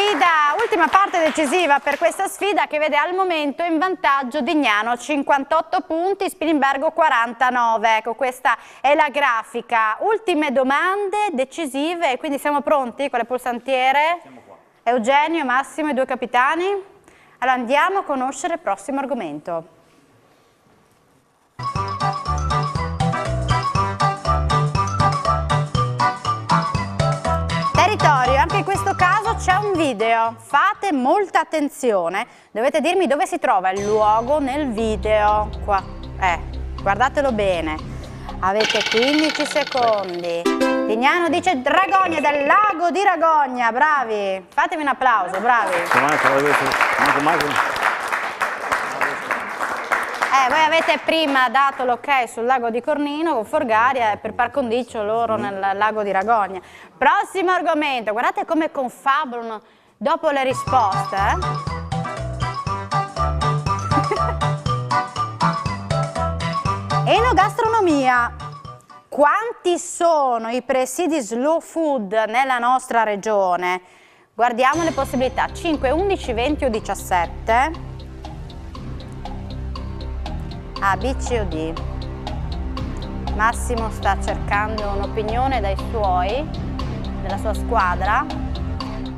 sfida, ultima parte decisiva per questa sfida che vede al momento in vantaggio Dignano 58 punti, Spilimbergo 49. Ecco, questa è la grafica. Ultime domande decisive, quindi siamo pronti con le pulsantiere? Siamo qua. Eugenio, Massimo, i due capitani? Allora andiamo a conoscere il prossimo argomento. Territorio, anche in questo caso c'è un video, fate molta attenzione, dovete dirmi dove si trova il luogo nel video, qua, guardatelo bene, avete 15 secondi, Dignano dice Ragogna, del lago di Ragogna, bravi, fatemi un applauso, bravi. Voi avete prima dato l'ok sul lago di Cornino con Forgaria e per par condicio loro nel lago di Ragogna. Prossimo argomento, guardate come confabulano dopo le risposte. Enogastronomia. Quanti sono i presidi slow food nella nostra regione? Guardiamo le possibilità, 5, 11, 20 o 17. A, B, C o D? Massimo sta cercando un'opinione dai suoi, della sua squadra.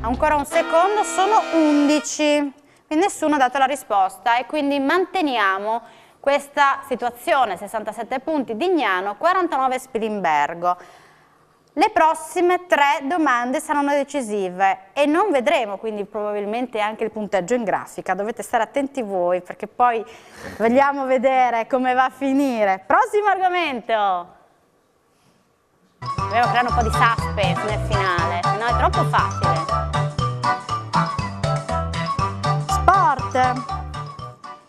Ancora un secondo, sono 11. Quindi nessuno ha dato la risposta e quindi manteniamo questa situazione, 67 punti Dignano, 49 Spilimbergo. Le prossime 3 domande saranno decisive e non vedremo quindi probabilmente anche il punteggio in grafica, dovete stare attenti voi perché poi vogliamo vedere come va a finire. Prossimo argomento! Dobbiamo creare un po' di suspense nel finale, se no è troppo facile. Sport!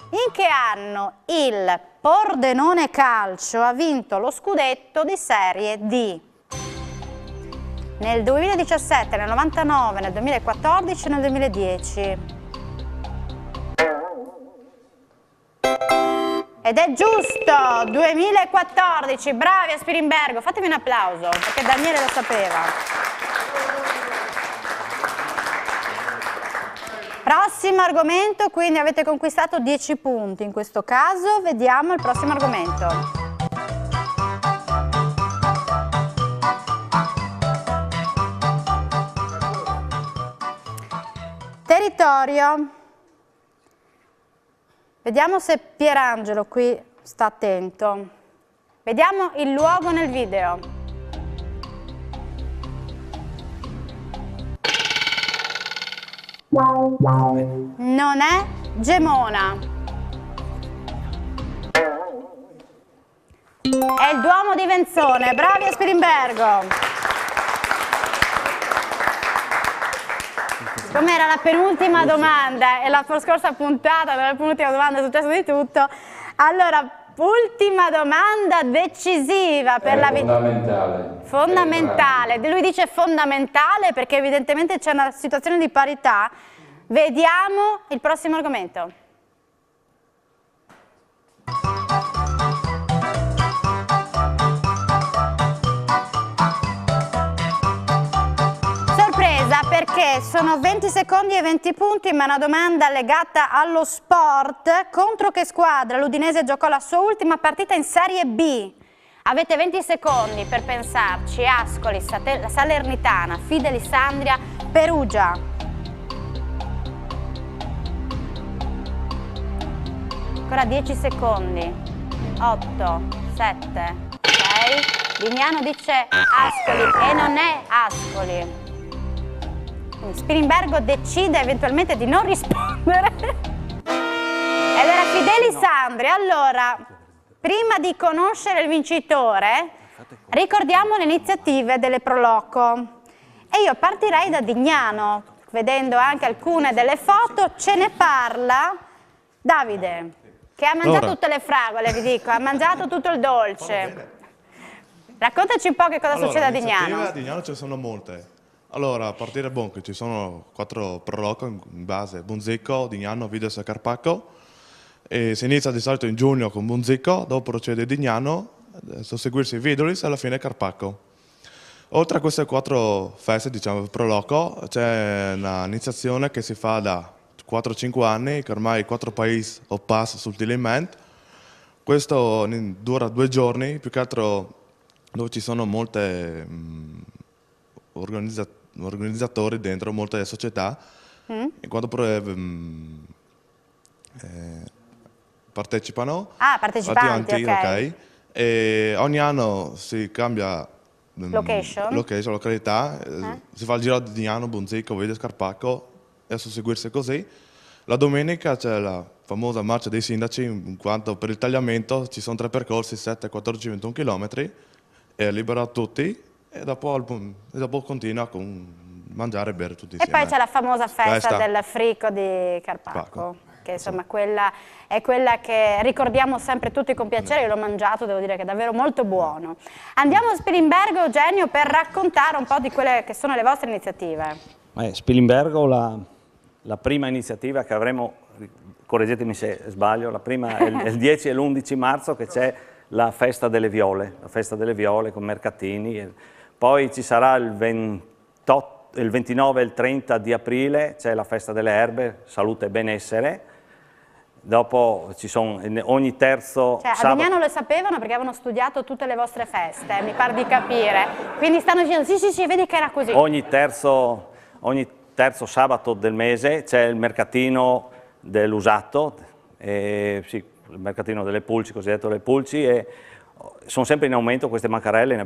In che anno il Pordenone Calcio ha vinto lo scudetto di Serie D? Nel 2017, nel 99, nel 2014 e nel 2010. Ed è giusto, 2014, bravi a Spilimbergo, fatemi un applauso perché Daniele lo sapeva. Prossimo argomento, quindi avete conquistato 10 punti in questo caso, vediamo il prossimo argomento. Territorio. Vediamo se Pierangelo qui sta attento. Vediamo il luogo nel video. Non è Gemona. È il Duomo di Venzone. Bravi a Spilimbergo. Com'era la penultima domanda e la scorsa puntata della penultima domanda è successo di tutto. Allora, ultima domanda decisiva per la vita. Fondamentale. Fondamentale. Lui dice fondamentale perché evidentemente c'è una situazione di parità. Vediamo il prossimo argomento. Perché sono 20 secondi e 20 punti, ma una domanda legata allo sport. Contro che squadra l'Udinese giocò la sua ultima partita in Serie B? Avete 20 secondi per pensarci. Ascoli, Salernitana, Fidelisandria, Perugia. Ancora 10 secondi. 8, 7, 6. Dignano dice Ascoli e non è Ascoli. Spilimbergo decide eventualmente di non rispondere ed era Fidelisandria. Allora, prima di conoscere il vincitore, ricordiamo le iniziative delle Proloco e io partirei da Dignano, vedendo anche alcune delle foto, ce ne parla Davide, che ha mangiato tutte le fragole, vi dico, ha mangiato tutto il dolce. Raccontaci un po' che cosa succede a Dignano. A Dignano ce ne sono molte. Allora, a partire che ci sono 4 proloco in base Bonzicco, Dignano, Vides e Carpacco. E si inizia di solito in giugno con Bonzicco, dopo procede Dignano, a seguirsi Vidolis e alla fine Carpacco. Oltre a queste 4 feste, diciamo, pro loco, c'è un'iniziazione che si fa da 4-5 anni, che ormai 4 paesi o pass sul Tiliment. Questo dura 2 giorni, più che altro dove ci sono molte organizzatori dentro, molte società, in quanto partecipano. Ah, partecipanti, ok. E ogni anno si cambia location, località, si fa il giro di Dignano, Bonzicco, Vide Scarpacco e a susseguirsi così. La domenica c'è la famosa marcia dei sindaci, in quanto per il tagliamento ci sono 3 percorsi, 7, 14, 21 km, è libero a tutti e dopo continua con mangiare e bere tutti insieme. E poi c'è la famosa festa del frico di Carpacco, che insomma quella è quella che ricordiamo sempre tutti con piacere. Io l'ho mangiato, devo dire che è davvero molto buono. Andiamo a Spilimbergo, Eugenio, per raccontare un po' di quelle che sono le vostre iniziative. Spilimbergo, la prima iniziativa che avremo, correggetemi se sbaglio, la prima è il 10 e l'11 marzo, che c'è la festa delle viole con mercatini. Poi ci sarà il 29 e il 30 di aprile, c'è la festa delle erbe, salute e benessere. Dopo ci sono ogni terzo sabato. A Dignano lo sapevano perché avevano studiato tutte le vostre feste, mi pare di capire. Quindi stanno dicendo sì, vedi che era così. Ogni terzo sabato del mese c'è il mercatino dell'usato, sì, il mercatino delle pulci, cosiddetto le pulci, e sono sempre in aumento queste bancarelle,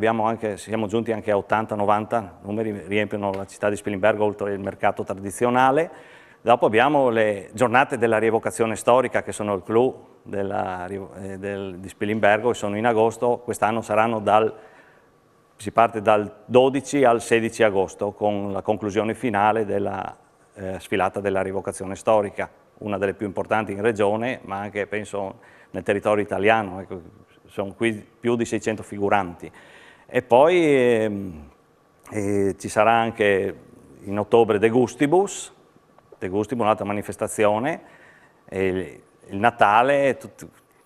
siamo giunti anche a 80-90 numeri, riempiono la città di Spilimbergo oltre il mercato tradizionale. Dopo abbiamo le giornate della rievocazione storica, che sono il clou di Spilimbergo, e sono in agosto. Quest'anno saranno si parte dal 12 al 16 agosto, con la conclusione finale della sfilata della rievocazione storica, una delle più importanti in regione, ma anche penso nel territorio italiano. Ecco, sono qui più di 600 figuranti. E poi ci sarà anche in ottobre De Gustibus, un'altra manifestazione, e il Natale.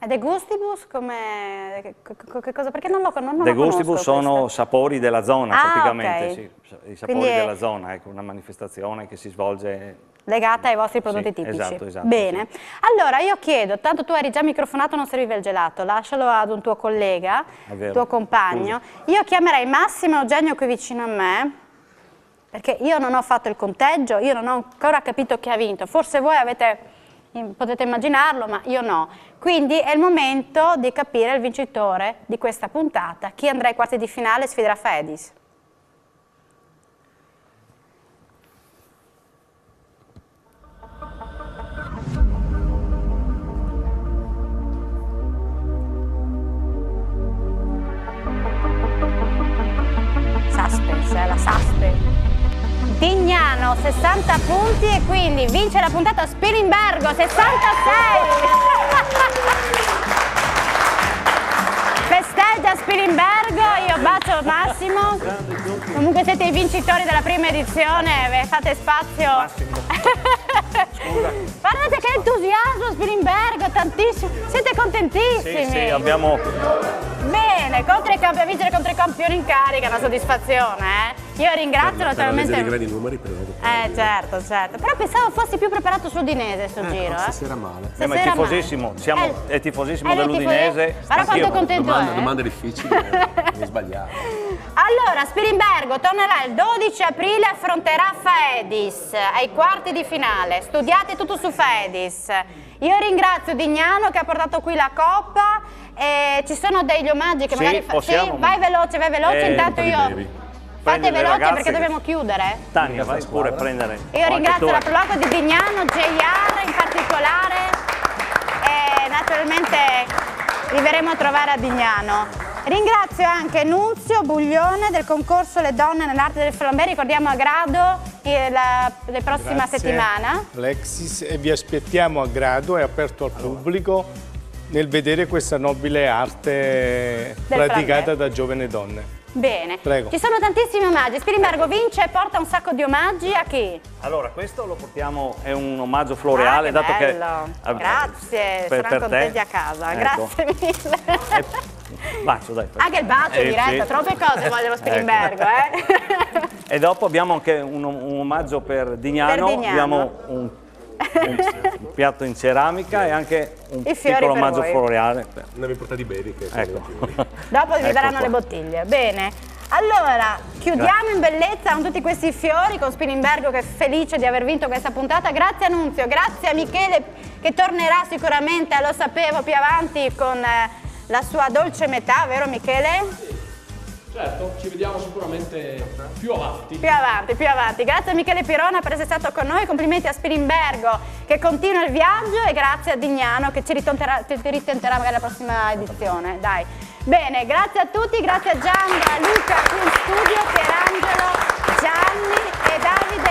De Gustibus come che cosa? Perché non lo conosco. De Gustibus sono sapori della zona, praticamente, okay. Sì, i sapori della zona, ecco, una manifestazione che si svolge legata ai vostri prodotti tipici. Esatto. Bene, sì. Allora io chiedo, tanto tu eri già microfonato, non serviva il gelato, lascialo ad un tuo collega, tuo compagno. Io chiamerei Massimo e Eugenio qui vicino a me, perché io non ho fatto il conteggio, io non ho ancora capito chi ha vinto, forse voi potete immaginarlo, ma io no. Quindi è il momento di capire il vincitore di questa puntata, chi andrà ai quarti di finale e sfiderà Fedis. La suspense. Dignano 60 punti e quindi vince la puntata Spilimbergo 66. Festeggia Spilimbergo, io bacio Massimo. Comunque siete i vincitori della prima edizione, fate spazio. Guardate che entusiasmo Spilimbergo, tantissimo. Siete contentissimi? Sì, abbiamo. Bene, vincere contro i campioni in carica è una soddisfazione, Io ringrazio naturalmente. Per leggere i grandi numeri, certo. Però pensavo fossi più preparato sull'Udinese sto giro. Stasera male. Ma è tifosissimo, è tifosissimo dell'Udinese. Guarda quanto contento è. Domande difficili, non sbagliare. Allora, Spilimbergo tornerà il 12 aprile, affronterà Faedis ai quarti di finale. Studiate tutto su Faedis. Io ringrazio Dignano che ha portato qui la coppa. Ci sono degli omaggi che magari vai veloce, intanto io. Fate veloce perché dobbiamo chiudere. Tania, vai pure a prendere. Io ringrazio la Proloco di Dignano, JR in particolare, e naturalmente vi verremo a trovare a Dignano. Ringrazio anche Nunzio Buglione del concorso Le Donne nell'Arte del Flambè, ricordiamo a Grado la prossima settimana. Alexis, e vi aspettiamo a Grado, è aperto al pubblico nel vedere questa nobile arte praticata da giovani donne. Bene, prego. Ci sono tantissimi omaggi. Spilimbergo vince e porta un sacco di omaggi a chi? Allora, questo lo portiamo, è un omaggio floreale, dato bello. Che... Grazie, saranno contenti a casa, ecco. Grazie mille. Bacio, dai. Anche il bacio in diretta, sì. troppe cose vogliono Spilimbergo, E dopo abbiamo anche un omaggio per Dignano. Per Dignano. Abbiamo un piatto in ceramica e anche un I fiori piccolo per omaggio voi. floreale. Non mi porta di beri che Ecco. Dopo vi Ecco daranno qua. le bottiglie. Bene. Allora, chiudiamo in bellezza con tutti questi fiori, con Spilimbergo che è felice di aver vinto questa puntata. Grazie Annunzio, grazie a Michele che tornerà sicuramente, lo sapevo, più avanti con la sua dolce metà, vero Michele? Certo, ci vediamo sicuramente più avanti. Più avanti, più avanti. Grazie a Michele Pirona per essere stato con noi, complimenti a Spilimbergo che continua il viaggio e grazie a Dignano che ci ritenterà magari la prossima edizione. Dai. Bene, grazie a tutti, grazie a Gianna, Luca qui in studio, Pierangelo, Gianni e Davide.